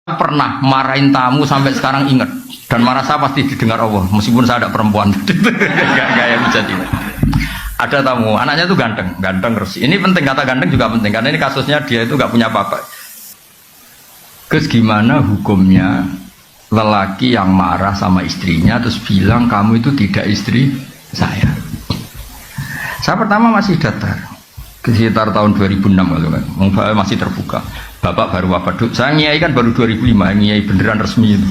Pernah marahin tamu sampai sekarang ingat, dan marah saya pasti didengar Allah meskipun saya ada perempuan. Gak yang bisa tidak. Ada tamu, anaknya tuh ganteng resik. Ini penting, kata ganteng juga penting karena ini kasusnya dia itu gak punya apa-apa. Terus gimana hukumnya lelaki yang marah sama istrinya terus bilang kamu itu tidak istri saya? Saya pertama masih datar, sekitar tahun 2006 gitu kan, masih terbuka. Bapak baru wafat, saya ngiyai kan baru 2005, ngiyai beneran resmi itu.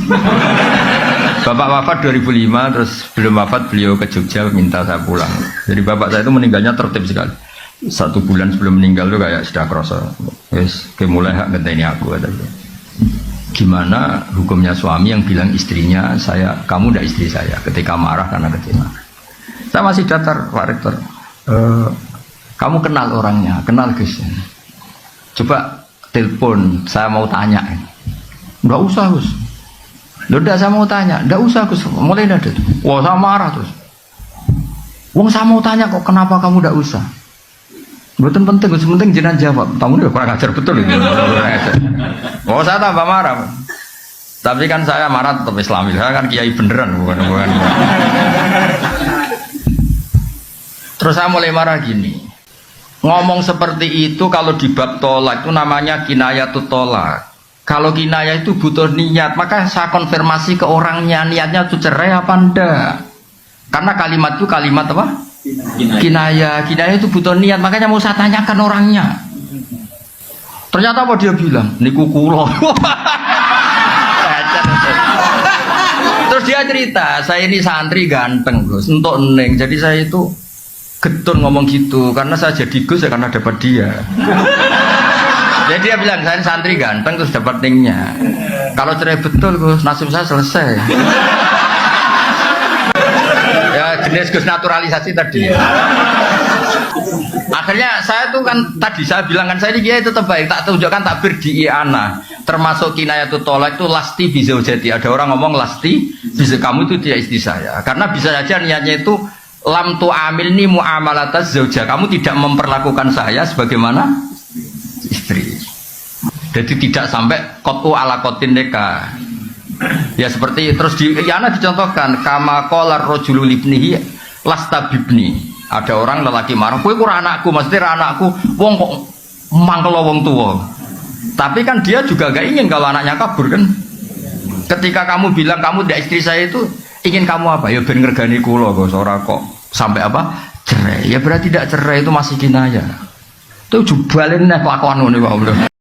Bapak wafat 2005, terus belum wafat beliau ke Jogja minta saya pulang. Jadi bapak saya itu meninggalnya tertib sekali. 1 bulan sebelum meninggal itu kayak sudah kerasa, wes mulai hak ngenteni aku kata dia. Gimana hukumnya suami yang bilang istrinya kamu tidak istri saya ketika marah karena kecewa? Saya masih datar, Pak Rektor. Kamu kenal orangnya, kenal Gus. Coba telepon, saya mau tanya. Enggak usah Gus. Loh, enggak, saya mau tanya. Enggak usah Gus, mulai ada. Wah, saya marah terus. Wong saya mau tanya kok, kenapa kamu enggak usah? Betul penting, Gus, penting jenengan jawab. Kamu udah kurang ajar betul itu. Oh, saya tambah marah. Tapi kan saya marah tetap Islami. Saya kan kiai beneran, bukan. Terus saya mulai marah gini. Ngomong seperti itu kalau di bab tolak itu namanya kinayatut tolak. Kalau kinayah itu butuh niat, maka saya konfirmasi ke orangnya, niatnya itu cerai apa enggak. Karena kalimat itu kalimat apa? Kinayah itu butuh niat, makanya mau saya tanyakan orangnya. Ternyata apa dia bilang? Niku kulo. Terus dia cerita, saya ini santri ganteng Gus, entuk neng. Jadi saya itu getun ngomong gitu karena saya jadi Gus ya karena dapat dia. Jadi dia bilang saya santri ganteng terus dapat nengnya. Kalau cerai betul Gus, nasib saya selesai. Ya jenis Gus naturalisasi tadi. Akhirnya saya tuh kan tadi saya bilang kan saya ini kiai itu terbaik, tak tunjukkan takbir di I'ana. Termasuk kinayatut tolak itu lasti bisa jadi. Ada orang ngomong lasti bisa kamu itu tidak istri saya. Karena bisa saja niatnya itu lam tu amilni muamalataz zauja, kamu tidak memperlakukan saya sebagaimana istri. Jadi tidak sampai kotu ala kotin neka. Ya seperti terus di Yana dicontohkan kama qolar rajulu libnihi lasta bibni. Ada orang lelaki marah, kowe kurang anakku, maksudnya anakku, wong kok mangkel wong tua. Tapi kan dia juga gak ingin kalau anaknya kabur kan. Ketika kamu bilang kamu tidak istri saya itu ingin kamu apa? Ya ben ngergani kula kok ora kok sampai apa? Cerai. Ya berarti tidak cerai itu masih kinayah. Itu jubalin nek kelakuan ngene kok.